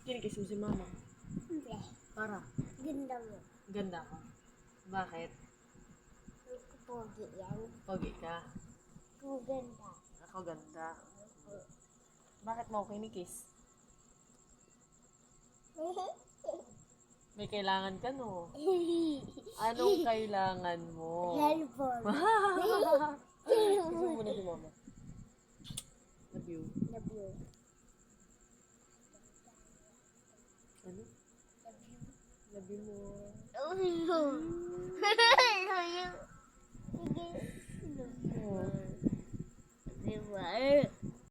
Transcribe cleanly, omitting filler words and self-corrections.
Kinikiss mo si mama. Hindi. Para. Ganda mo. Ganda ka. Bakit? Pogi yan. Pogi ka. Kung ganda. Ako ganda. Bakit mo ako kinikiss? May kailangan ka, no? Anong kailangan mo? Cellphone. Kiss mo muna si mama. Love you. Love you. Ano? Love you mo. Love you. Love you. Oh. Love you.